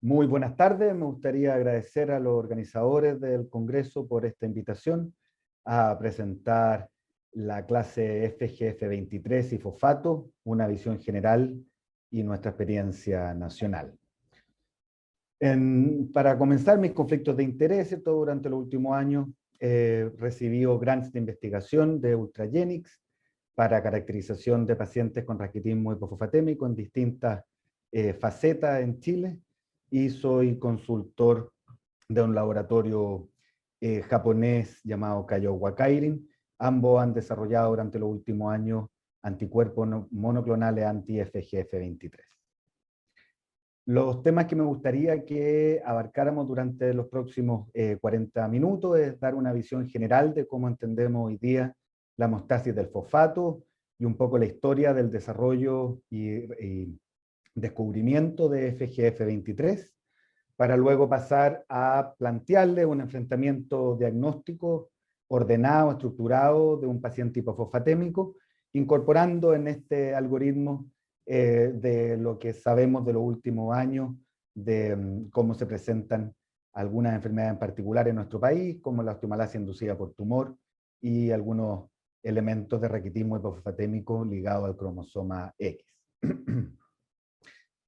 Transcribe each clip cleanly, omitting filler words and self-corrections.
Muy buenas tardes, me gustaría agradecer a los organizadores del Congreso por esta invitación a presentar la clase FGF23 y fosfato, una visión general y nuestra experiencia nacional. Para comenzar, mis conflictos de interés, todo durante los últimos años recibido grants de investigación de Ultragenyx para caracterización de pacientes con raquitismo hipofosfatémico en distintas facetas en Chile, y soy consultor de un laboratorio japonés llamado Kyowa Kirin. Ambos han desarrollado durante los últimos años anticuerpos monoclonales anti-FGF23. Los temas que me gustaría que abarcáramos durante los próximos 40 minutos es dar una visión general de cómo entendemos hoy día la homeostasis del fosfato y un poco la historia del desarrollo y descubrimiento de FGF23, para luego pasar a plantearle un enfrentamiento diagnóstico ordenado, estructurado de un paciente hipofosfatémico, incorporando en este algoritmo de lo que sabemos de los últimos años, de cómo se presentan algunas enfermedades en particular en nuestro país, como la osteomalacia inducida por tumor y algunos elementos de raquitismo hipofosfatémico ligados al cromosoma X.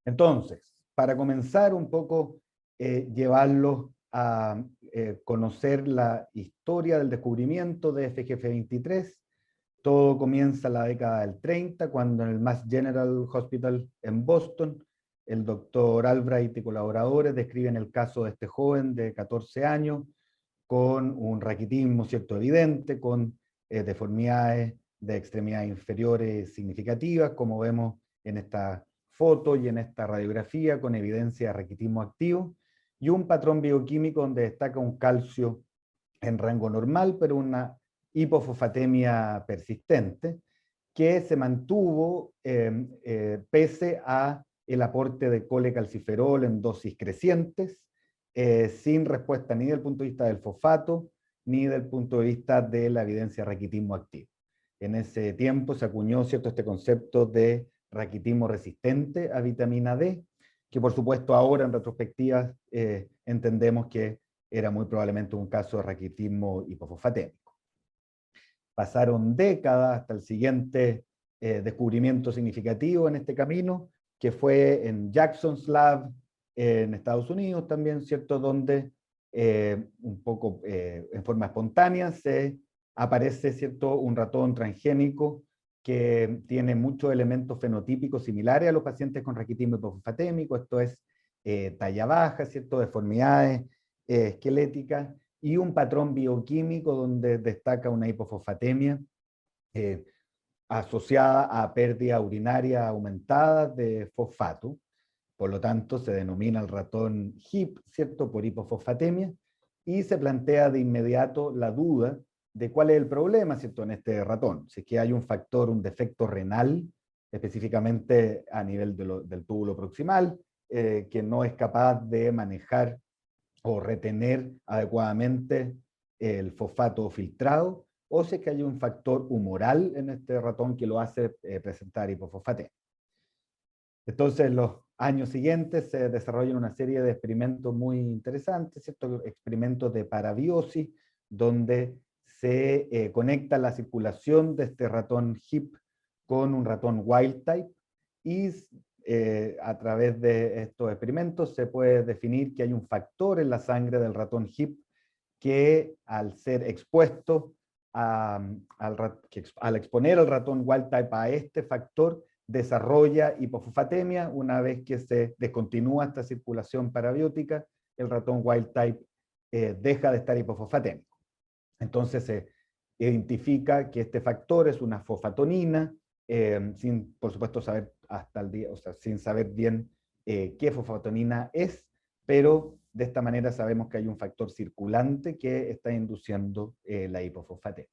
Entonces, para comenzar un poco, llevarlos a conocer la historia del descubrimiento de FGF23. Todo comienza en la década del 30, cuando en el Mass General Hospital en Boston, el doctor Albright y colaboradores describen el caso de este joven de 14 años, con un raquitismo cierto evidente, con deformidades de extremidades inferiores significativas, como vemos en esta foto y en esta radiografía, con evidencia de raquitismo activo, y un patrón bioquímico donde destaca un calcio en rango normal, pero una hipofosfatemia persistente, que se mantuvo pese a el aporte de colecalciferol en dosis crecientes, sin respuesta ni del punto de vista del fosfato, ni del punto de vista de la evidencia de raquitismo activo. En ese tiempo se acuñó este concepto de raquitismo resistente a vitamina D, que por supuesto ahora en retrospectiva entendemos que era muy probablemente un caso de raquitismo hipofosfatémico. Pasaron décadas hasta el siguiente descubrimiento significativo en este camino, que fue en Jackson's Lab en Estados Unidos también, ¿cierto? Donde un poco en forma espontánea se aparece, ¿cierto?, un ratón transgénico que tiene muchos elementos fenotípicos similares a los pacientes con raquitismo hipofosfatémico, esto es talla baja, ¿cierto?, deformidades esqueléticas, y un patrón bioquímico donde destaca una hipofosfatemia asociada a pérdida urinaria aumentada de fosfato. Por lo tanto, se denomina el ratón HIP, ¿cierto?, por hipofosfatemia, y se plantea de inmediato la duda de cuál es el problema, ¿cierto?, en este ratón. Si es que hay un factor, un defecto renal, específicamente a nivel del túbulo proximal, que no es capaz de manejar o retener adecuadamente el fosfato filtrado, o si es que hay un factor humoral en este ratón que lo hace presentar hipofosfatemia. Entonces, en los años siguientes se desarrollan una serie de experimentos muy interesantes, ¿cierto? Experimentos de parabiosis, donde se conecta la circulación de este ratón HIP con un ratón wild type, y a través de estos experimentos se puede definir que hay un factor en la sangre del ratón HIP que, al ser expuesto al exponer al ratón wild type a este factor, desarrolla hipofosfatemia. Una vez que se descontinúa esta circulación parabiótica, el ratón wild type deja de estar hipofosfatémico. Entonces se identifica que este factor es una fosfatonina, sin, por supuesto, saber hasta el día, o sea, sin saber bien qué fosfatonina es, pero de esta manera sabemos que hay un factor circulante que está induciendo la hipofosfatemia.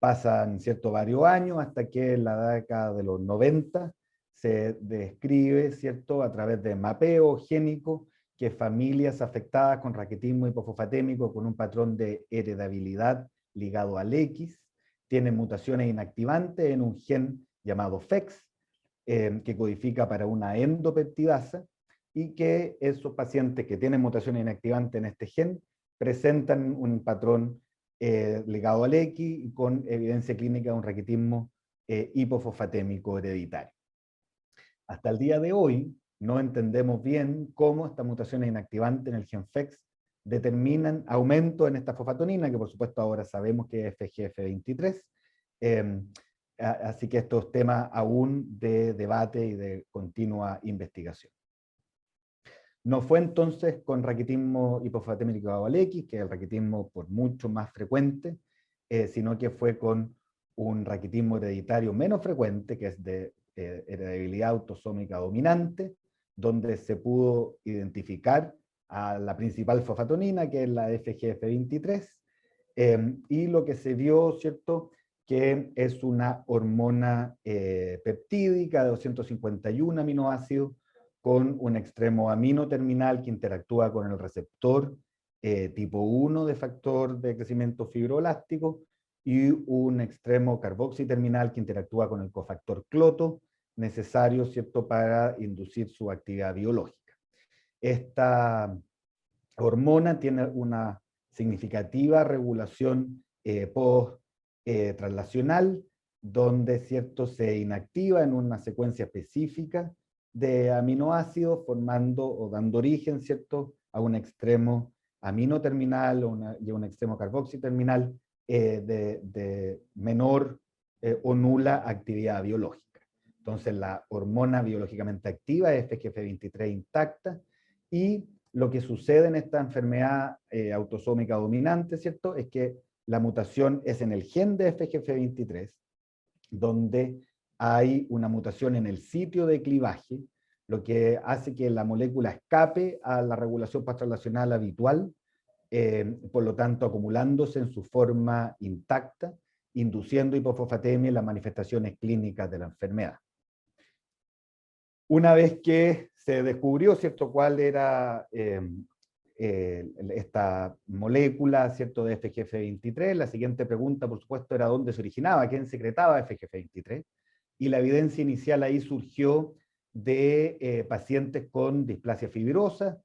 Pasan, ¿cierto?, varios años hasta que en la década de los 90 se describe, ¿cierto?, a través de mapeo génico, que familias afectadas con raquitismo hipofosfatémico con un patrón de heredabilidad ligado al X tienen mutaciones inactivantes en un gen llamado FEX, que codifica para una endopeptidasa, y que esos pacientes que tienen mutación inactivante en este gen presentan un patrón ligado al X y con evidencia clínica de un raquitismo hipofosfatémico hereditario. Hasta el día de hoy no entendemos bien cómo estas mutaciones inactivantes en el gen FEX determinan aumento en esta fosfatonina, que por supuesto ahora sabemos que es FGF23, así que esto es tema aún de debate y de continua investigación. No fue entonces con raquitismo hipofosfatémico ligado al X, que es el raquitismo por mucho más frecuente, sino que fue con un raquitismo hereditario menos frecuente, que es de heredabilidad autosómica dominante, donde se pudo identificar a la principal fosfatonina, que es la FGF23, y lo que se vio, ¿cierto?, que es una hormona peptídica de 251 aminoácidos, con un extremo amino terminal que interactúa con el receptor tipo 1 de factor de crecimiento fibroelástico y un extremo carboxiterminal que interactúa con el cofactor cloto, necesario, ¿cierto?, para inducir su actividad biológica. Esta hormona tiene una significativa regulación post-translacional, donde, ¿cierto?, se inactiva en una secuencia específica de aminoácidos, formando o dando origen, ¿cierto?, a un extremo amino terminal y a un extremo carboxiterminal de menor o nula actividad biológica. Entonces la hormona biológicamente activa es FGF23 intacta, y lo que sucede en esta enfermedad autosómica dominante, ¿cierto?, es que la mutación es en el gen de FGF23, donde hay una mutación en el sitio de clivaje, lo que hace que la molécula escape a la regulación post-translacional habitual, por lo tanto acumulándose en su forma intacta, induciendo hipofosfatemia y las manifestaciones clínicas de la enfermedad. Una vez que se descubrió, ¿cierto?, cuál era esta molécula, ¿cierto?, de FGF23, la siguiente pregunta, por supuesto, era dónde se originaba, quién secretaba FGF23, y la evidencia inicial ahí surgió de pacientes con displasia fibrosa,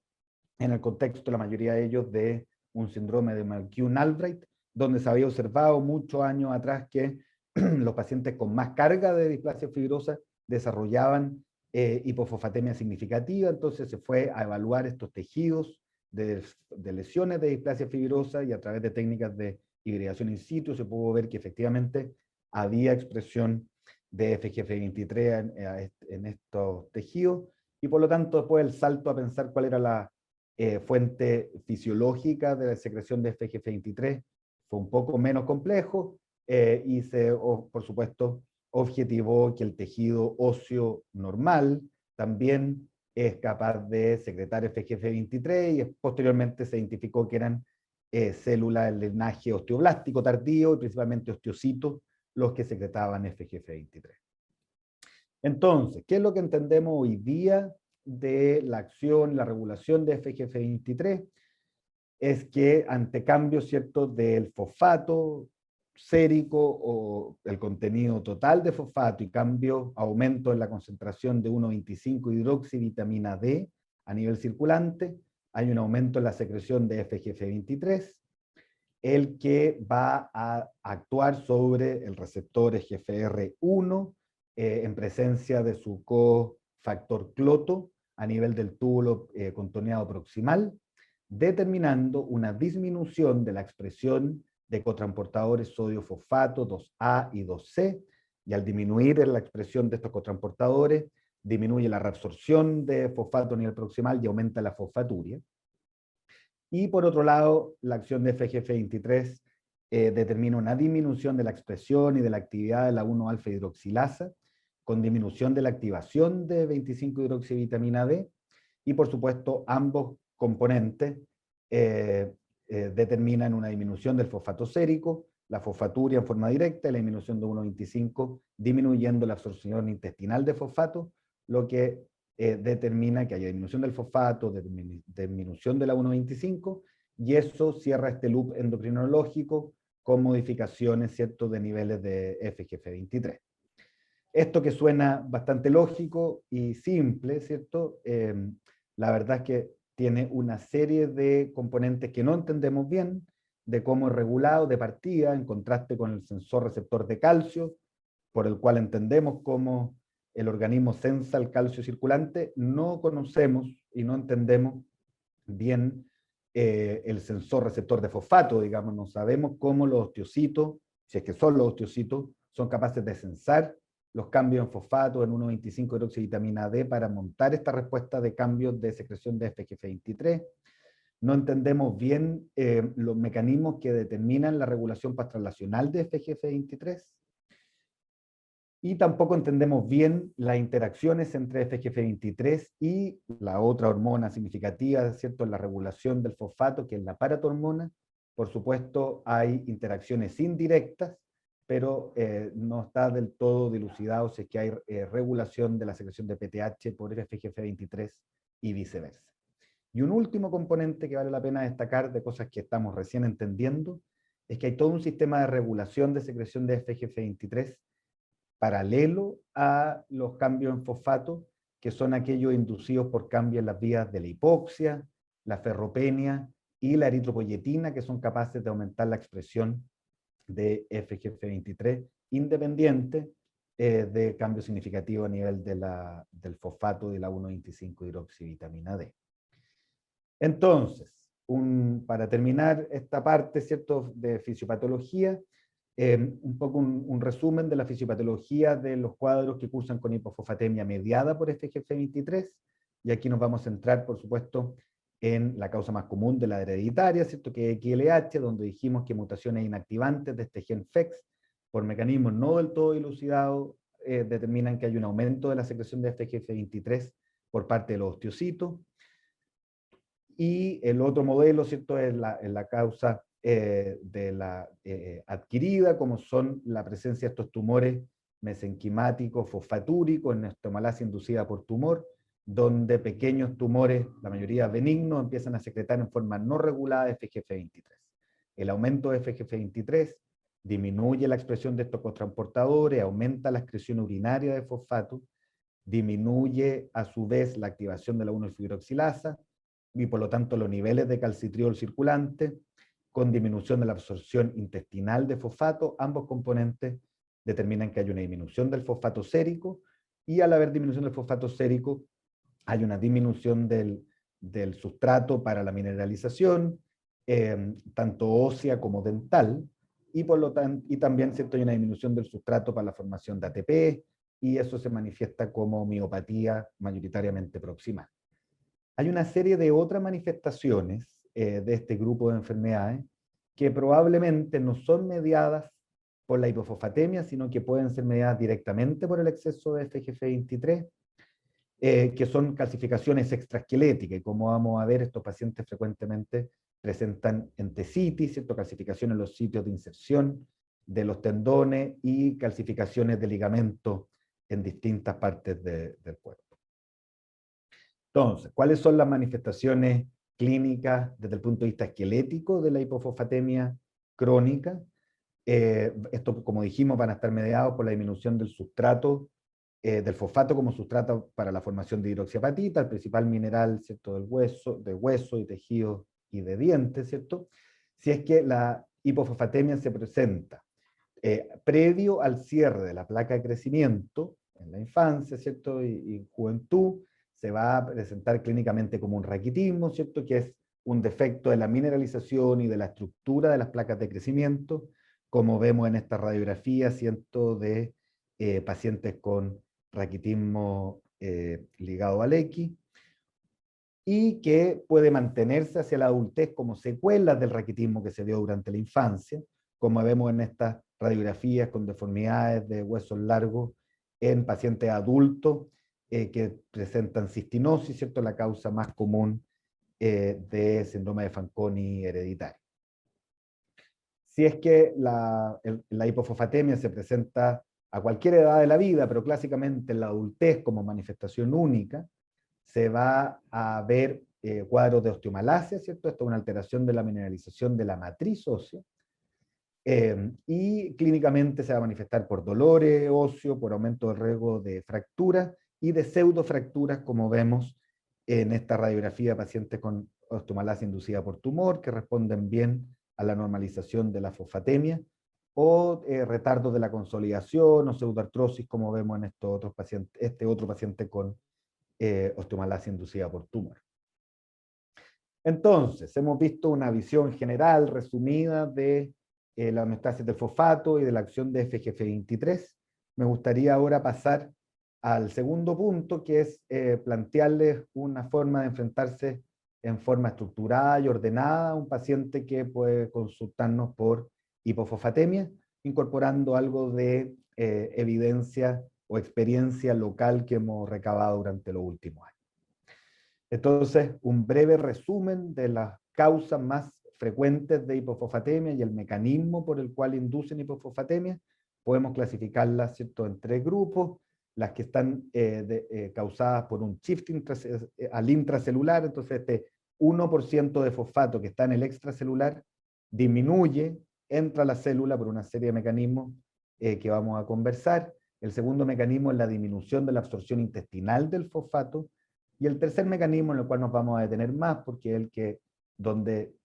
en el contexto, la mayoría de ellos, de un síndrome de McCune-Albright, donde se había observado muchos años atrás que los pacientes con más carga de displasia fibrosa desarrollaban hipofosfatemia significativa. Entonces se fue a evaluar estos tejidos de lesiones de displasia fibrosa, y a través de técnicas de hibridación in situ se pudo ver que efectivamente había expresión de FGF23 en estos tejidos, y por lo tanto después el salto a pensar cuál era la fuente fisiológica de la secreción de FGF23 fue un poco menos complejo, y por supuesto, objetivó que el tejido óseo normal también es capaz de secretar FGF23, y posteriormente se identificó que eran células del linaje osteoblástico tardío y principalmente osteocitos los que secretaban FGF23. Entonces, ¿qué es lo que entendemos hoy día de la acción, la regulación de FGF23? Es que ante cambios, ¿cierto?, del fosfato sérico o el contenido total de fosfato, y cambio, aumento en la concentración de 1,25 hidroxivitamina D a nivel circulante, hay un aumento en la secreción de FGF23, el que va a actuar sobre el receptor GFR1 en presencia de su cofactor cloto a nivel del túbulo contorneado proximal, determinando una disminución de la expresión de cotransportadores sodio-fosfato 2A y 2C, y al disminuir la expresión de estos cotransportadores, disminuye la reabsorción de fosfato a nivel proximal y aumenta la fosfaturia. Y por otro lado, la acción de FGF23 determina una disminución de la expresión y de la actividad de la 1-alfa hidroxilasa, con disminución de la activación de 25-hidroxivitamina D, y por supuesto ambos componentes determinan una disminución del fosfato sérico, la fosfaturia en forma directa, y la disminución de 1,25, disminuyendo la absorción intestinal de fosfato, lo que determina que haya disminución del fosfato, disminución de la 1,25, y eso cierra este loop endocrinológico con modificaciones, ¿cierto?, de niveles de FGF23. Esto, que suena bastante lógico y simple, ¿cierto?, la verdad es que tiene una serie de componentes que no entendemos bien, de cómo es regulado de partida, en contraste con el sensor receptor de calcio, por el cual entendemos cómo el organismo sensa el calcio circulante. No conocemos y no entendemos bien el sensor receptor de fosfato, digamos, no sabemos cómo los osteocitos, si es que son los osteocitos, son capaces de sensar los cambios en fosfato, en 1,25-hidroxivitamina D, para montar esta respuesta de cambios de secreción de FGF23. No entendemos bien los mecanismos que determinan la regulación translacional de FGF23. Y tampoco entendemos bien las interacciones entre FGF23 y la otra hormona significativa, ¿cierto?, en la regulación del fosfato, que es la paratormona. Por supuesto, hay interacciones indirectas, pero no está del todo dilucidado si es que hay regulación de la secreción de PTH por el FGF23 y viceversa. Y un último componente que vale la pena destacar de cosas que estamos recién entendiendo, es que hay todo un sistema de regulación de secreción de FGF23 paralelo a los cambios en fosfato, que son aquellos inducidos por cambios en las vías de la hipoxia, la ferropenia y la eritropoyetina, que son capaces de aumentar la expresión de FGF23, independiente de cambios significativos a nivel del fosfato de la 1,25-hidroxivitamina D. Entonces, para terminar esta parte, ¿cierto?, de fisiopatología, un poco un resumen de la fisiopatología de los cuadros que cursan con hipofosfatemia mediada por FGF23, y aquí nos vamos a centrar, por supuesto, en la causa más común de la hereditaria, ¿cierto?, que es XLH, donde dijimos que mutaciones inactivantes de este gen FEX, por mecanismos no del todo dilucidados, determinan que hay un aumento de la secreción de FGF23 por parte de los osteocitos. Y el otro modelo, ¿cierto?, es la causa de la adquirida, como son la presencia de estos tumores mesenquimáticos fosfatúricos en osteomalacia inducida por tumor, donde pequeños tumores, la mayoría benignos, empiezan a secretar en forma no regulada FGF23. El aumento de FGF23 disminuye la expresión de estos cotransportadores, aumenta la excreción urinaria de fosfato, disminuye a su vez la activación de la 1-fibroxilasa, y por lo tanto los niveles de calcitriol circulante, con disminución de la absorción intestinal de fosfato. Ambos componentes determinan que hay una disminución del fosfato sérico, y al haber disminución del fosfato sérico hay una disminución del sustrato para la mineralización, tanto ósea como dental, y, por lo tanto, y también, ¿cierto?, hay una disminución del sustrato para la formación de ATP, y eso se manifiesta como miopatía mayoritariamente proximal. Hay una serie de otras manifestaciones de este grupo de enfermedades que probablemente no son mediadas por la hipofosfatemia, sino que pueden ser mediadas directamente por el exceso de FGF23, que son calcificaciones extraesqueléticas, y como vamos a ver, estos pacientes frecuentemente presentan entesitis, ¿cierto?, calcificación en los sitios de inserción de los tendones y calcificaciones de ligamentos en distintas partes del cuerpo. Entonces, ¿cuáles son las manifestaciones clínicas desde el punto de vista esquelético de la hipofosfatemia crónica? Esto, como dijimos, van a estar mediados por la disminución del sustrato, del fosfato como sustrato para la formación de hidroxiapatita, el principal mineral, ¿cierto?, de hueso y tejido y de dientes, ¿cierto? Si es que la hipofosfatemia se presenta previo al cierre de la placa de crecimiento en la infancia, ¿cierto?, y juventud, se va a presentar clínicamente como un raquitismo, ¿cierto?, que es un defecto de la mineralización y de la estructura de las placas de crecimiento, como vemos en esta radiografía, ¿cierto?, de pacientes con raquitismo ligado al X, y que puede mantenerse hacia la adultez como secuelas del raquitismo que se dio durante la infancia, como vemos en estas radiografías con deformidades de huesos largos en pacientes adultos que presentan cistinosis, ¿cierto?, la causa más común de síndrome de Fanconi hereditario. Si es que la hipofosfatemia se presenta a cualquier edad de la vida, pero clásicamente en la adultez como manifestación única, se va a ver cuadros de osteomalacia, ¿cierto? Esto es una alteración de la mineralización de la matriz ósea, y clínicamente se va a manifestar por dolores óseos, por aumento del riesgo de fracturas y de pseudofracturas, como vemos en esta radiografía de pacientes con osteomalacia inducida por tumor, que responden bien a la normalización de la fosfatemia, o retardo de la consolidación o pseudoartrosis, como vemos en estos otros pacientes, este otro paciente con osteomalacia inducida por tumor. Entonces, hemos visto una visión general, resumida, de la homeostasis del fosfato y de la acción de FGF23. Me gustaría ahora pasar al segundo punto, que es plantearles una forma de enfrentarse en forma estructurada y ordenada a un paciente que puede consultarnos por hipofosfatemia, incorporando algo de evidencia o experiencia local que hemos recabado durante los últimos años. Entonces, un breve resumen de las causas más frecuentes de hipofosfatemia y el mecanismo por el cual inducen hipofosfatemia. Podemos clasificarlas, ¿cierto?, en tres grupos: las que están causadas por un shift al intracelular. Entonces, este 1% de fosfato que está en el extracelular disminuye, entra a la célula por una serie de mecanismos que vamos a conversar. El segundo mecanismo es la disminución de la absorción intestinal del fosfato. Y el tercer mecanismo, en el cual nos vamos a detener más, porque es el que, donde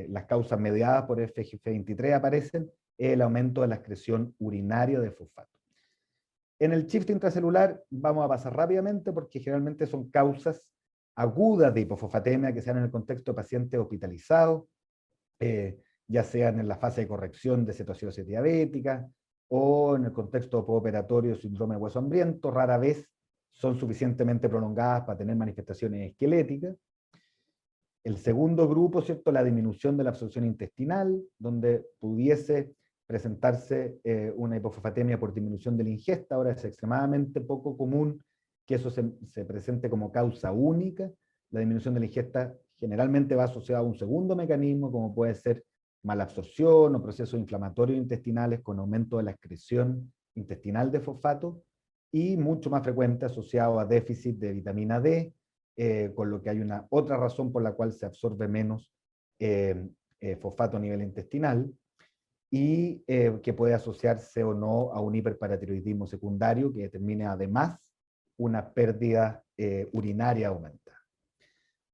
las causas mediadas por FGF23 aparecen, es el aumento de la excreción urinaria de fosfato. En el shift intracelular vamos a pasar rápidamente, porque generalmente son causas agudas de hipofosfatemia que se dan en el contexto de pacientes hospitalizados, ya sean en la fase de corrección de cetoacidosis diabética, o en el contexto postoperatorio de síndrome de hueso hambriento. Rara vez son suficientemente prolongadas para tener manifestaciones esqueléticas. El segundo grupo, ¿cierto?, la disminución de la absorción intestinal, donde pudiese presentarse una hipofosfatemia por disminución de la ingesta. Ahora es extremadamente poco común que eso se presente como causa única. La disminución de la ingesta generalmente va asociada a un segundo mecanismo, como puede ser malabsorción o procesos inflamatorios intestinales con aumento de la excreción intestinal de fosfato, y mucho más frecuente asociado a déficit de vitamina D, con lo que hay una otra razón por la cual se absorbe menos fosfato a nivel intestinal, y que puede asociarse o no a un hiperparatiroidismo secundario que determine además una pérdida urinaria aumentada.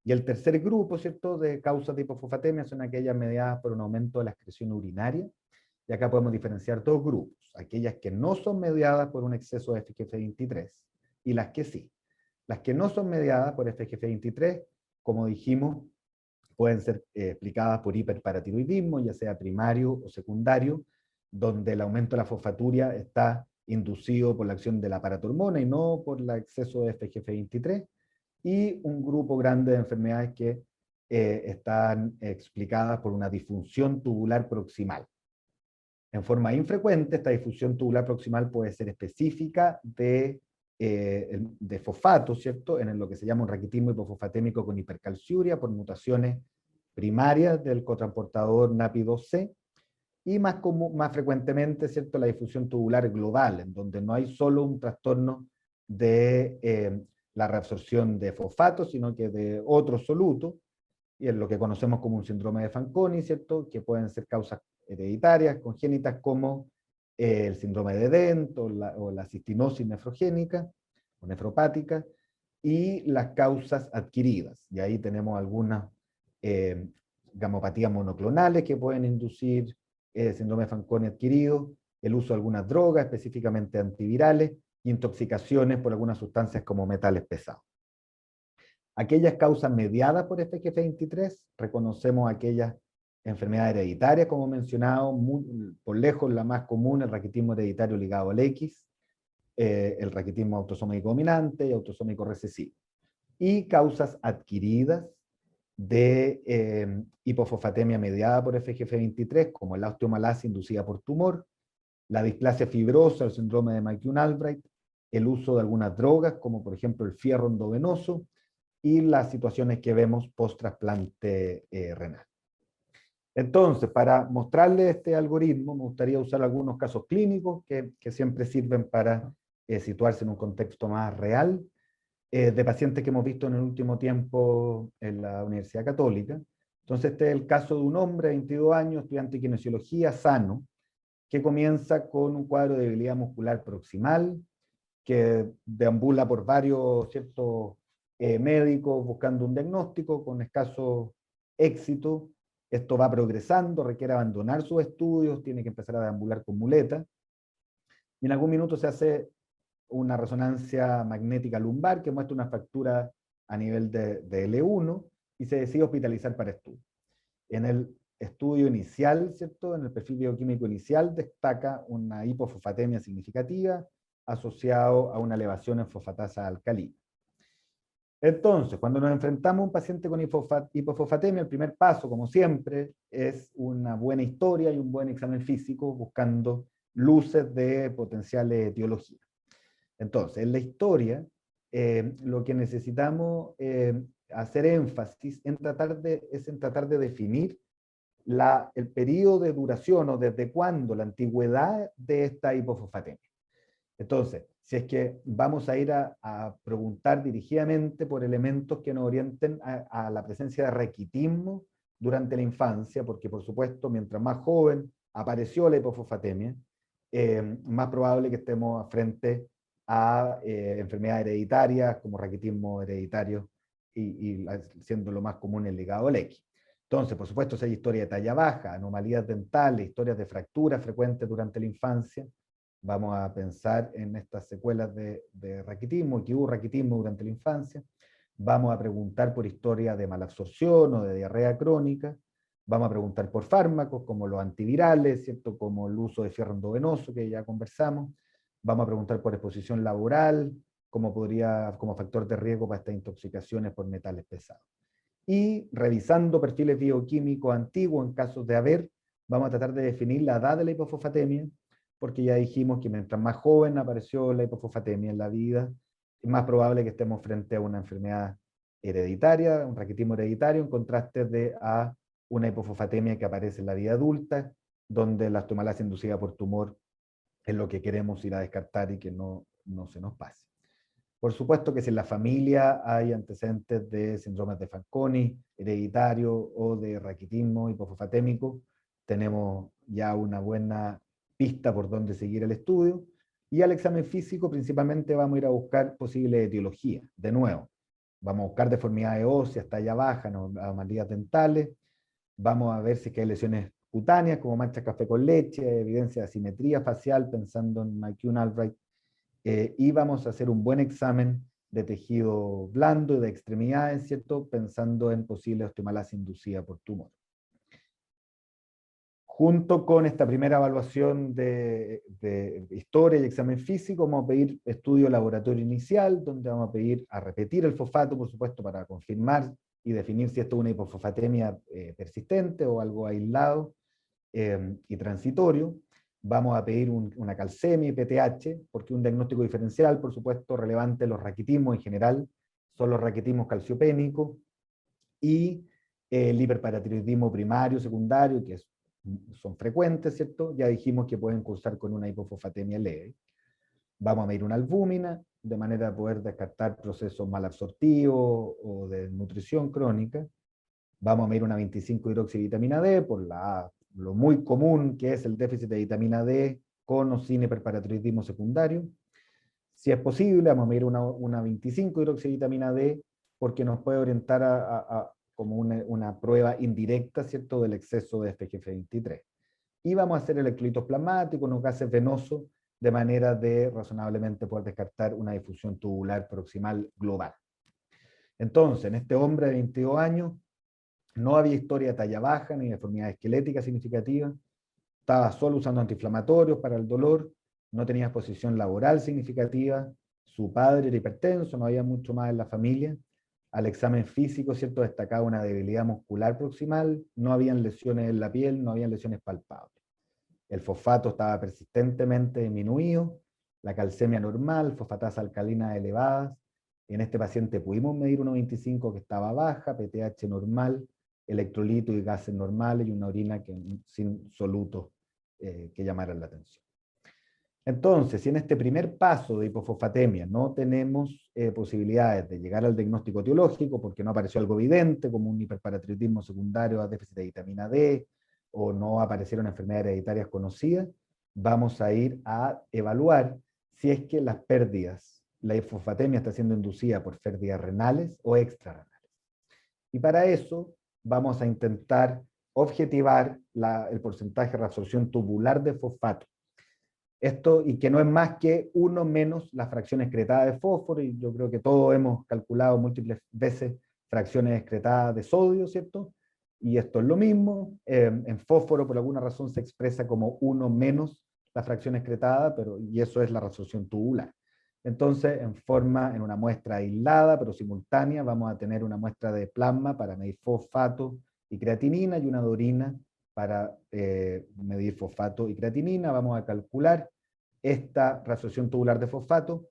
Y el tercer grupo, ¿cierto?, de causas de hipofosfatemia son aquellas mediadas por un aumento de la excreción urinaria. Y acá podemos diferenciar dos grupos: aquellas que no son mediadas por un exceso de FGF23 y las que sí. Las que no son mediadas por FGF23, como dijimos, pueden ser explicadas por hiperparatiroidismo, ya sea primario o secundario, donde el aumento de la fosfaturia está inducido por la acción de la paratormona y no por el exceso de FGF23, y un grupo grande de enfermedades que están explicadas por una disfunción tubular proximal. En forma infrecuente, esta disfunción tubular proximal puede ser específica de fosfato, ¿cierto?, en lo que se llama un raquitismo hipofosfatémico con hipercalciuria por mutaciones primarias del cotransportador NAPI2C, y más frecuentemente, ¿cierto?, la difusión tubular global, en donde no hay solo un trastorno de la reabsorción de fosfato, sino que de otros solutos, y es lo que conocemos como un síndrome de Fanconi, ¿cierto?, que pueden ser causas hereditarias, congénitas, como el síndrome de Dent o la cistinosis nefrogénica o nefropática, y las causas adquiridas. Y ahí tenemos algunas gamopatías monoclonales que pueden inducir síndrome de Fanconi adquirido, el uso de algunas drogas, específicamente antivirales, y intoxicaciones por algunas sustancias como metales pesados. Aquellas causas mediadas por FGF23, reconocemos aquellas enfermedades hereditarias, como mencionado, por lejos la más común, el raquitismo hereditario ligado al X, el raquitismo autosómico dominante y autosómico recesivo. Y causas adquiridas de hipofosfatemia mediada por FGF23, como la osteomalacia inducida por tumor, la displasia fibrosa, el síndrome de McCune-Albright, el uso de algunas drogas, como por ejemplo el fierro endovenoso, y las situaciones que vemos post-trasplante renal. Entonces, para mostrarles este algoritmo, me gustaría usar algunos casos clínicos que siempre sirven para situarse en un contexto más real, de pacientes que hemos visto en el último tiempo en la Universidad Católica. Entonces, este es el caso de un hombre de 22 años, estudiante de kinesiología, sano, que comienza con un cuadro de debilidad muscular proximal, que deambula por varios, ¿cierto?, médicos buscando un diagnóstico con escaso éxito. Esto va progresando, requiere abandonar sus estudios, tiene que empezar a deambular con muletas. Y en algún minuto se hace una resonancia magnética lumbar que muestra una fractura a nivel de L1 y se decide hospitalizar para estudio. En el estudio inicial, ¿cierto? En el perfil bioquímico inicial destaca una hipofosfatemia significativa asociado a una elevación en fosfatasa alcalina. Entonces, cuando nos enfrentamos a un paciente con hipofosfatemia, el primer paso, como siempre, es una buena historia y un buen examen físico buscando luces de potenciales etiologías. Entonces, en la historia, lo que necesitamos hacer énfasis en tratar de definir el periodo de duración o desde cuándo, la antigüedad de esta hipofosfatemia. Entonces, si es que vamos a ir a preguntar dirigidamente por elementos que nos orienten a la presencia de raquitismo durante la infancia, porque por supuesto, mientras más joven apareció la hipofosfatemia, más probable que estemos frente a enfermedades hereditarias como raquitismo hereditario y siendo lo más común el ligado al X. Entonces, por supuesto, si hay historia de talla baja, anomalías dentales, historias de fracturas frecuentes durante la infancia, vamos a pensar en estas secuelas de raquitismo, que hubo raquitismo durante la infancia. Vamos a preguntar por historia de malabsorción o de diarrea crónica. Vamos a preguntar por fármacos como los antivirales, ¿cierto? Como el uso de fierro endovenoso que ya conversamos. Vamos a preguntar por exposición laboral, como factor de riesgo para estas intoxicaciones por metales pesados. Y revisando perfiles bioquímicos antiguos en casos de haber, vamos a tratar de definir la edad de la hipofosfatemia, porque ya dijimos que mientras más joven apareció la hipofosfatemia en la vida, es más probable que estemos frente a una enfermedad hereditaria, un raquitismo hereditario, en contraste a una hipofosfatemia que aparece en la vida adulta, donde la osteomalacia inducida por tumor es lo que queremos ir a descartar y que no se nos pase. Por supuesto que si en la familia hay antecedentes de síndromes de Fanconi, hereditario o de raquitismo hipofosfatémico, tenemos ya una buena pista por dónde seguir el estudio. Y al examen físico principalmente vamos a ir a buscar posibles etiologías. De nuevo, vamos a buscar deformidades óseas, talla baja, anomalías dentales. Vamos a ver si hay lesiones cutáneas como manchas café con leche, evidencia de asimetría facial, pensando en McCune Albright. Y vamos a hacer un buen examen de tejido blando y de extremidades, ¿cierto? Pensando en posible osteomalacia inducida por tumor. Junto con esta primera evaluación de historia y examen físico, vamos a pedir estudio laboratorio inicial, donde vamos a pedir a repetir el fosfato, por supuesto, para confirmar y definir si esto es una hipofosfatemia persistente o algo aislado y transitorio. Vamos a pedir una calcemia y PTH, porque un diagnóstico diferencial, por supuesto, relevante, los raquitismos en general, son los raquitismos calciopénicos, y el hiperparatiroidismo primario, secundario, que son frecuentes, ¿cierto? Ya dijimos que pueden cursar con una hipofosfatemia leve. Vamos a medir una albúmina, de manera a poder descartar procesos malabsortivos o de nutrición crónica. Vamos a medir una 25-hidroxivitamina D por lo muy común que es el déficit de vitamina D con o sin hiperparatiroidismo secundario. Si es posible, vamos a medir una 25-hidroxivitamina D porque nos puede orientar como una prueba indirecta, ¿cierto?, del exceso de FGF23. Y vamos a hacer electrolitos plasmáticos, unos gases venosos, de manera de razonablemente poder descartar una difusión tubular proximal global. Entonces, en este hombre de 22 años, no había historia de talla baja ni deformidad esquelética significativa, estaba solo usando antiinflamatorios para el dolor, no tenía exposición laboral significativa, su padre era hipertenso, no había mucho más en la familia. Al examen físico, ¿cierto?, destacaba una debilidad muscular proximal, no habían lesiones en la piel, no habían lesiones palpables. El fosfato estaba persistentemente disminuido, la calcemia normal, fosfatasa alcalina elevadas. En este paciente pudimos medir 1,25 que estaba baja, PTH normal, electrolitos y gases normales y una orina sin solutos que llamaran la atención. Entonces, si en este primer paso de hipofosfatemia no tenemos posibilidades de llegar al diagnóstico etiológico porque no apareció algo evidente como un hiperparatiroidismo secundario a déficit de vitamina D o no aparecieron enfermedades hereditarias conocidas, vamos a ir a evaluar si es que las pérdidas la hipofosfatemia está siendo inducida por pérdidas renales o extrarrenales. Y para eso vamos a intentar objetivar el porcentaje de reabsorción tubular de fosfato. Esto, y que no es más que 1 menos la fracción excretada de fósforo, y yo creo que todos hemos calculado múltiples veces fracciones excretadas de sodio, ¿cierto? Y esto es lo mismo, en fósforo por alguna razón se expresa como 1 menos la fracción excretada, y eso es la reabsorción tubular. Entonces, en una muestra aislada, pero simultánea, vamos a tener una muestra de plasma para medir fosfato y creatinina, y una de orina para medir fosfato y creatinina. Vamos a calcular esta reabsorción tubular de fosfato,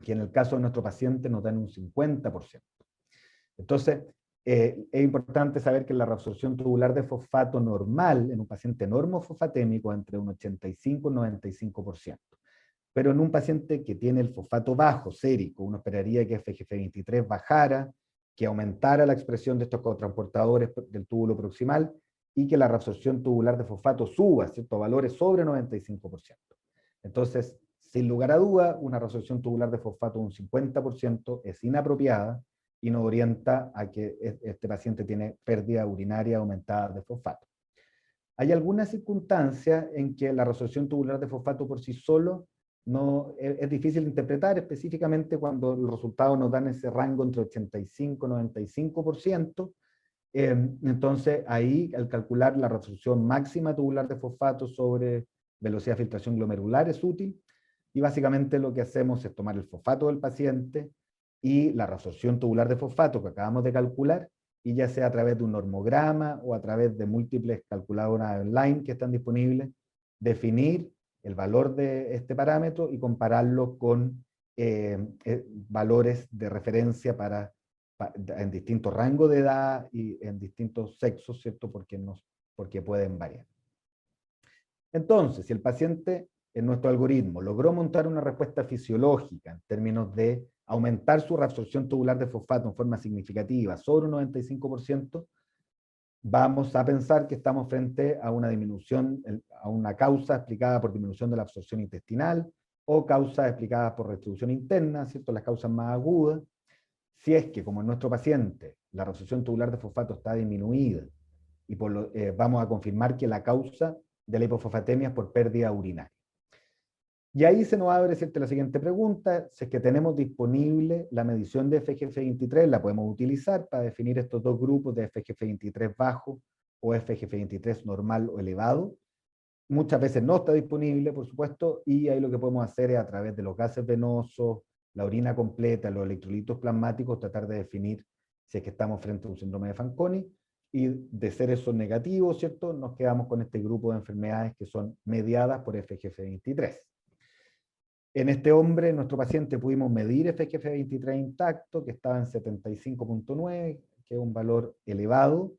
que en el caso de nuestro paciente nos dan un 50%. Entonces, es importante saber que la reabsorción tubular de fosfato normal en un paciente normofosfatémico es entre un 85 y 95%. Pero en un paciente que tiene el fosfato bajo, sérico, uno esperaría que FGF23 bajara, que aumentara la expresión de estos cotransportadores del túbulo proximal y que la reabsorción tubular de fosfato suba, ¿cierto?, a valores sobre 95%. Entonces, sin lugar a duda, una reabsorción tubular de fosfato de un 50% es inapropiada y nos orienta a que este paciente tiene pérdida urinaria aumentada de fosfato. Hay algunas circunstancias en que la reabsorción tubular de fosfato por sí solo no, es difícil de interpretar, específicamente cuando los resultados nos dan ese rango entre 85 y 95%. Entonces, ahí, al calcular la reabsorción máxima tubular de fosfato sobre velocidad de filtración glomerular es útil, y básicamente lo que hacemos es tomar el fosfato del paciente y la reabsorción tubular de fosfato que acabamos de calcular, y ya sea a través de un normograma o a través de múltiples calculadoras online que están disponibles, definir el valor de este parámetro y compararlo con valores de referencia en distintos rangos de edad y en distintos sexos, ¿cierto? Porque pueden variar. Entonces, si el paciente en nuestro algoritmo logró montar una respuesta fisiológica en términos de aumentar su reabsorción tubular de fosfato en forma significativa sobre un 95%, vamos a pensar que estamos frente a una disminución, a una causa explicada por disminución de la absorción intestinal o causas explicadas por restribución interna, ¿cierto?, las causas más agudas. Si es que, como en nuestro paciente, la reabsorción tubular de fosfato está disminuida, y vamos a confirmar que la causa de la hipofosfatemia es por pérdida urinaria. Y ahí se nos abre, ¿cierto?, la siguiente pregunta: si es que tenemos disponible la medición de FGF23, la podemos utilizar para definir estos dos grupos de FGF23 bajo o FGF23 normal o elevado. Muchas veces no está disponible, por supuesto, y ahí lo que podemos hacer es, a través de los gases venosos, la orina completa, los electrolitos plasmáticos, tratar de definir si es que estamos frente a un síndrome de Fanconi, y de ser esos negativos, ¿cierto?, nos quedamos con este grupo de enfermedades que son mediadas por FGF23. En este hombre, nuestro paciente, pudimos medir FGF23 intacto, que estaba en 75.9, que es un valor elevado,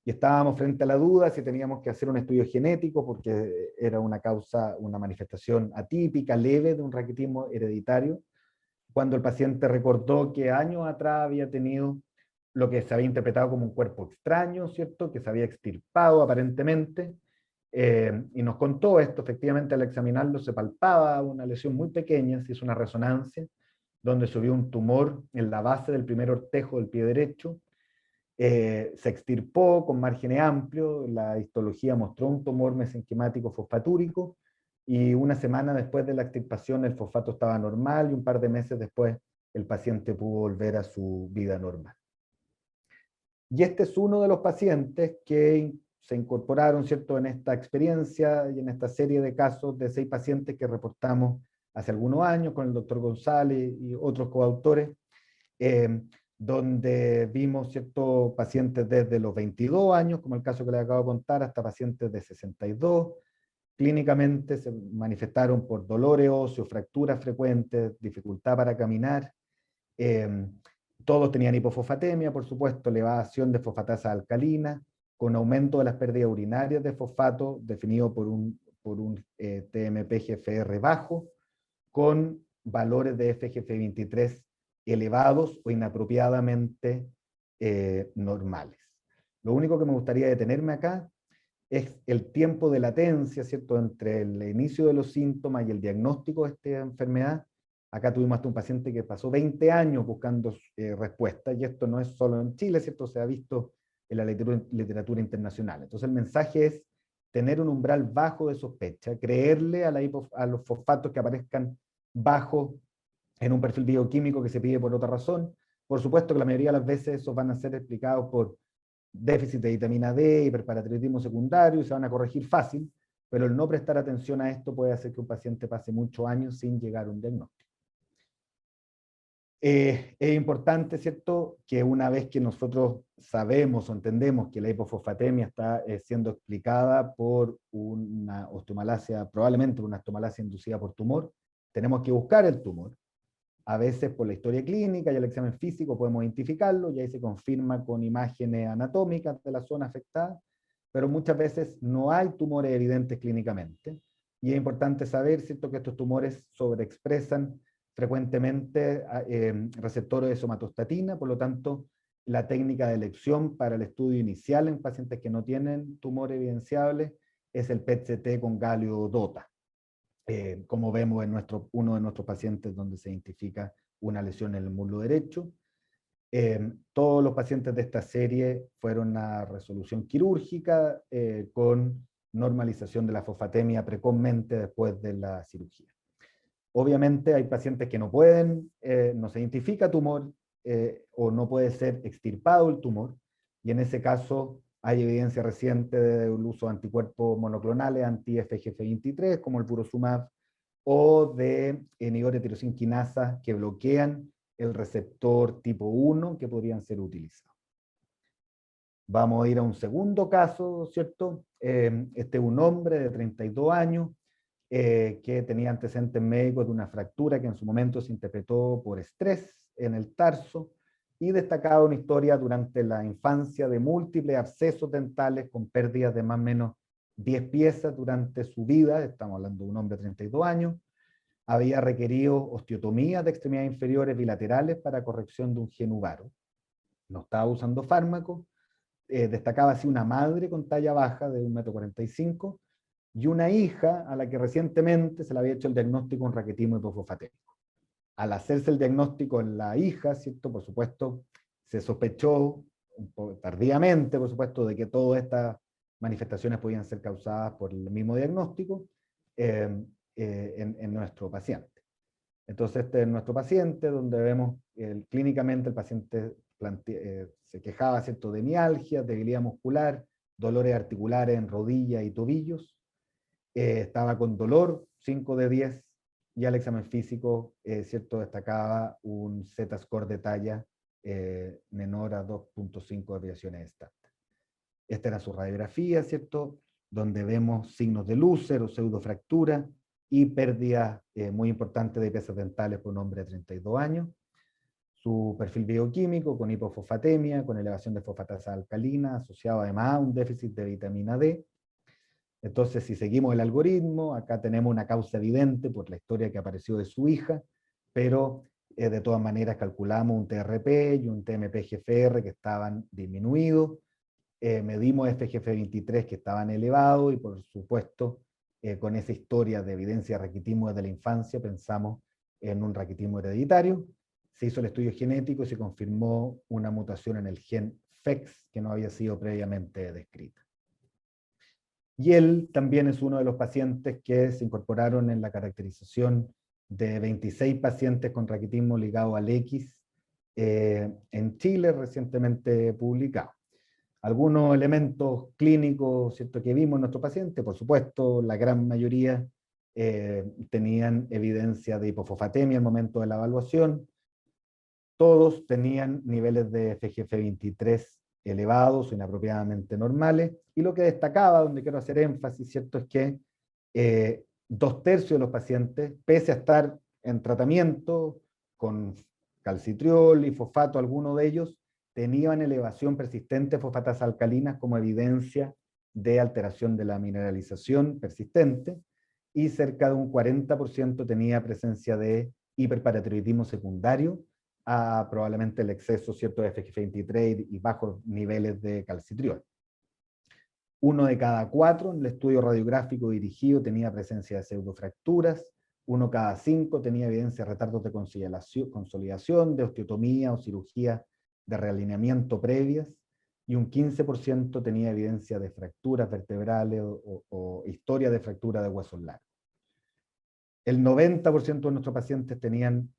y estábamos frente a la duda si teníamos que hacer un estudio genético, porque era una causa, una manifestación atípica, leve de un raquitismo hereditario, cuando el paciente recordó que años atrás había tenido lo que se había interpretado como un cuerpo extraño, ¿cierto?, que se había extirpado aparentemente, y nos contó esto. Efectivamente, al examinarlo se palpaba una lesión muy pequeña, se hizo una resonancia, donde subió un tumor en la base del primer ortejo del pie derecho, se extirpó con márgenes amplios, la histología mostró un tumor mesenquimático fosfatúrico, y una semana después de la extirpación el fosfato estaba normal, y un par de meses después el paciente pudo volver a su vida normal. Y este es uno de los pacientes que se incorporaron, ¿cierto?, en esta experiencia y en esta serie de casos de 6 pacientes que reportamos hace algunos años con el doctor González y otros coautores, donde vimos, ¿cierto?, pacientes desde los 22 años, como el caso que les acabo de contar, hasta pacientes de 62. Clínicamente se manifestaron por dolores óseos, fracturas frecuentes, dificultad para caminar. Todos tenían hipofosfatemia, por supuesto, elevación de fosfatasa alcalina, con aumento de las pérdidas urinarias de fosfato, definido por un TMP-GFR bajo, con valores de FGF23 elevados o inapropiadamente normales. Lo único que me gustaría detenerme acá es el tiempo de latencia, ¿cierto?, entre el inicio de los síntomas y el diagnóstico de esta enfermedad, Acá tuvimos hasta un paciente que pasó 20 años buscando respuestas, y esto no es solo en Chile, ¿cierto? Se ha visto en la literatura internacional. Entonces el mensaje es tener un umbral bajo de sospecha, creerle a los fosfatos que aparezcan bajos en un perfil bioquímico que se pide por otra razón. Por supuesto que la mayoría de las veces esos van a ser explicados por déficit de vitamina D, hiperparatiritismo secundario, y se van a corregir fácil, pero el no prestar atención a esto puede hacer que un paciente pase muchos años sin llegar a un diagnóstico. Es importante, ¿cierto?, que una vez que nosotros sabemos o entendemos que la hipofosfatemia está siendo explicada por una osteomalacia, probablemente una osteomalacia inducida por tumor, tenemos que buscar el tumor. A veces por la historia clínica y el examen físico podemos identificarlo, y ahí se confirma con imágenes anatómicas de la zona afectada, pero muchas veces no hay tumores evidentes clínicamente, y es importante saber, ¿cierto?, que estos tumores sobreexpresan frecuentemente receptores de somatostatina. Por lo tanto, la técnica de elección para el estudio inicial en pacientes que no tienen tumor evidenciable es el PET-CT con galio DOTA, como vemos en uno de nuestros pacientes donde se identifica una lesión en el muslo derecho. Todos los pacientes de esta serie fueron a resolución quirúrgica con normalización de la fosfatemia precozmente después de la cirugía. Obviamente hay pacientes que no pueden, no se identifica tumor o no puede ser extirpado el tumor, y en ese caso hay evidencia reciente del uso de anticuerpos monoclonales anti-FGF23 como el purosumab, o de inhibidores de tirosina quinasa que bloquean el receptor tipo 1 que podrían ser utilizados. Vamos a ir a un segundo caso, ¿cierto? Este es un hombre de 32 años que tenía antecedentes médicos de una fractura que en su momento se interpretó por estrés en el tarso, y destacaba una historia durante la infancia de múltiples abscesos dentales con pérdidas de más o menos 10 piezas durante su vida. Estamos hablando de un hombre de 32 años. Había requerido osteotomías de extremidades inferiores bilaterales para corrección de un genuvaro. No estaba usando fármacos. Destacaba así una madre con talla baja de 1,45 m, y una hija a la que recientemente se le había hecho el diagnóstico en raquitismo hipofosfatémico. Al hacerse el diagnóstico en la hija, ¿cierto?, por supuesto, se sospechó un poco tardíamente, por supuesto, de que todas estas manifestaciones podían ser causadas por el mismo diagnóstico en nuestro paciente. Entonces, este es nuestro paciente, donde vemos clínicamente el paciente se quejaba, ¿cierto?, de mialgia, debilidad muscular, dolores articulares en rodillas y tobillos. Estaba con dolor, 5 de 10, y al examen físico, ¿cierto?, destacaba un Z-score de talla menor a 2.5 desviaciones estándar. Esta era su radiografía, ¿cierto?, donde vemos signos de lúcer o pseudofractura y pérdida muy importante de piezas dentales por un hombre de 32 años. Su perfil bioquímico con hipofosfatemia, con elevación de fosfatasa alcalina, asociado además a un déficit de vitamina D. Entonces, si seguimos el algoritmo, acá tenemos una causa evidente por la historia que apareció de su hija, pero de todas maneras calculamos un TRP y un TMP-GFR que estaban disminuidos, medimos FGF23 que estaban elevados, y por supuesto, con esa historia de evidencia de raquitismo desde la infancia, pensamos en un raquitismo hereditario. Se hizo el estudio genético y se confirmó una mutación en el gen FEX que no había sido previamente descrita. Y él también es uno de los pacientes que se incorporaron en la caracterización de 26 pacientes con raquitismo ligado al X en Chile, recientemente publicado. Algunos elementos clínicos, ¿cierto?, que vimos en nuestro paciente, por supuesto, la gran mayoría tenían evidencia de hipofosfatemia al momento de la evaluación. Todos tenían niveles de FGF23 elevados o inapropiadamente normales, y lo que destacaba, donde quiero hacer énfasis, ¿cierto?, es que 2/3 de los pacientes, pese a estar en tratamiento con calcitriol y fosfato, algunos de ellos tenían elevación persistente de fosfatas alcalinas como evidencia de alteración de la mineralización persistente, y cerca de un 40% tenía presencia de hiperparatiroidismo secundario a probablemente el exceso, ¿cierto?, de FGF23 y bajos niveles de calcitriol. 1 de cada 4 en el estudio radiográfico dirigido tenía presencia de pseudofracturas, 1 cada 5 tenía evidencia de retardos de consolidación, de osteotomía o cirugía de realineamiento previas, y un 15% tenía evidencia de fracturas vertebrales o historia de fractura de huesos largos. El 90% de nuestros pacientes tenían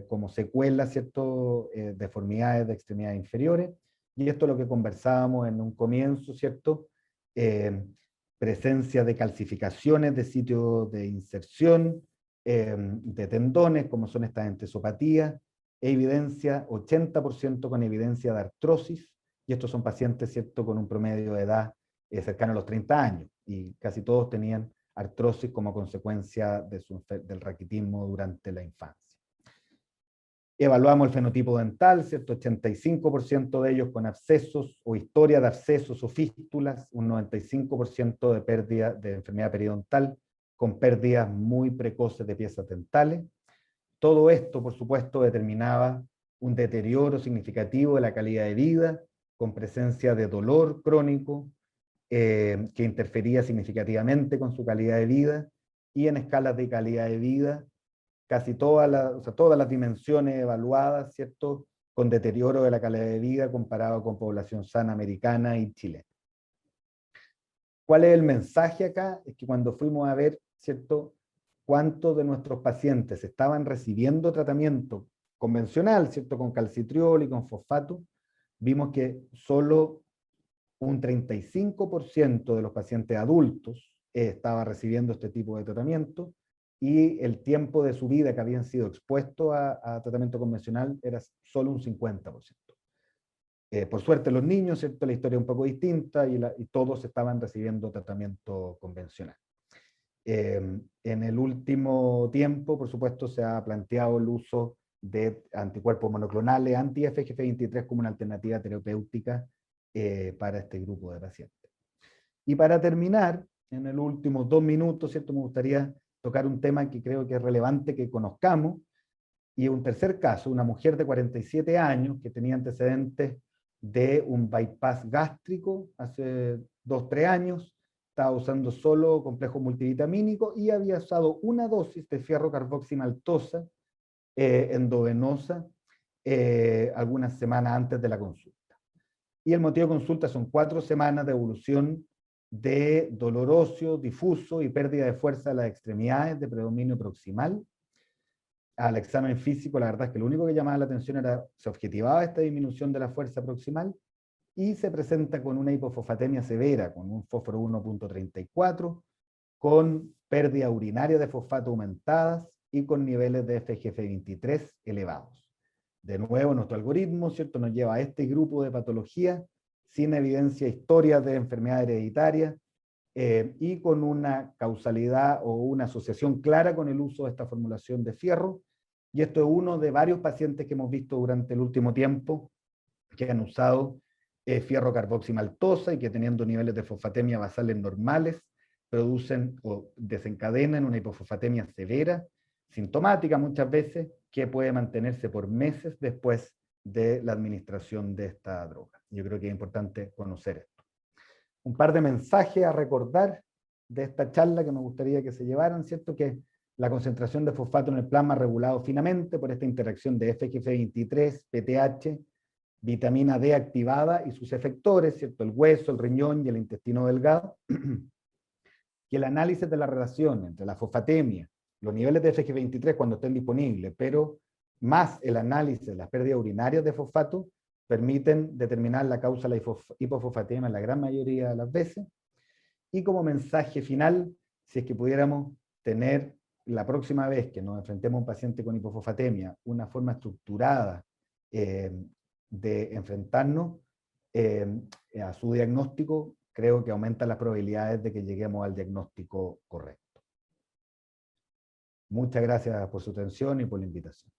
como secuela, ¿cierto?, deformidades de extremidades inferiores, y esto es lo que conversábamos en un comienzo, ¿cierto? Presencia de calcificaciones de sitios de inserción, de tendones, como son estas entesopatías, evidencia, 80% con evidencia de artrosis, y estos son pacientes, ¿cierto?, con un promedio de edad cercano a los 30 años, y casi todos tenían artrosis como consecuencia del raquitismo durante la infancia. Evaluamos el fenotipo dental, ¿cierto? 85% de ellos con abscesos o historia de abscesos o fístulas, un 95% de pérdida de enfermedad periodontal, con pérdidas muy precoces de piezas dentales. Todo esto, por supuesto, determinaba un deterioro significativo de la calidad de vida, con presencia de dolor crónico, que interfería significativamente con su calidad de vida, y en escalas de calidad de vida, casi todas las dimensiones evaluadas, ¿cierto?, con deterioro de la calidad de vida comparado con población sana americana y chilena. ¿Cuál es el mensaje acá? Es que cuando fuimos a ver, ¿cierto?, cuántos de nuestros pacientes estaban recibiendo tratamiento convencional, ¿cierto?, con calcitriol y con fosfato, vimos que solo un 35% de los pacientes adultos estaba recibiendo este tipo de tratamiento, y el tiempo de su vida que habían sido expuestos a tratamiento convencional era solo un 50%. Por suerte los niños, ¿cierto?, la historia es un poco distinta, y todos estaban recibiendo tratamiento convencional. En el último tiempo, por supuesto, se ha planteado el uso de anticuerpos monoclonales anti-FGF23 como una alternativa terapéutica para este grupo de pacientes. Y para terminar, en los últimos 2 minutos, ¿cierto?, me gustaría tocar un tema que creo que es relevante que conozcamos, y un tercer caso, una mujer de 47 años que tenía antecedentes de un bypass gástrico hace 2-3 años, estaba usando solo complejo multivitamínico y había usado una dosis de fierro carboximaltosa endovenosa algunas semanas antes de la consulta. Y el motivo de consulta son 4 semanas de evolución de dolor óseo difuso y pérdida de fuerza de las extremidades de predominio proximal. Al examen físico, la verdad es que lo único que llamaba la atención era, se objetivaba esta disminución de la fuerza proximal, y se presenta con una hipofosfatemia severa, con un fósforo 1.34, con pérdida urinaria de fosfato aumentadas y con niveles de FGF23 elevados. De nuevo, nuestro algoritmo, ¿cierto?, nos lleva a este grupo de patologías sin evidencia historias de enfermedad hereditaria y con una causalidad o una asociación clara con el uso de esta formulación de fierro. Y esto es uno de varios pacientes que hemos visto durante el último tiempo que han usado fierro carboximaltosa y que, teniendo niveles de fosfatemia basales normales, producen o desencadenan una hipofosfatemia severa, sintomática muchas veces, que puede mantenerse por meses después de la administración de esta droga. Yo creo que es importante conocer esto. Un par de mensajes a recordar de esta charla que me gustaría que se llevaran, ¿cierto? Que la concentración de fosfato en el plasma regulado finamente por esta interacción de FGF23, PTH, vitamina D activada y sus efectores, ¿cierto?, el hueso, el riñón y el intestino delgado, que el análisis de la relación entre la fosfatemia, los niveles de FG23 cuando estén disponibles, pero más el análisis de las pérdidas urinarias de fosfato, permiten determinar la causa de la hipofosfatemia en la gran mayoría de las veces. Y como mensaje final, si es que pudiéramos tener la próxima vez que nos enfrentemos a un paciente con hipofosfatemia, una forma estructurada de enfrentarnos a su diagnóstico, creo que aumenta las probabilidades de que lleguemos al diagnóstico correcto. Muchas gracias por su atención y por la invitación.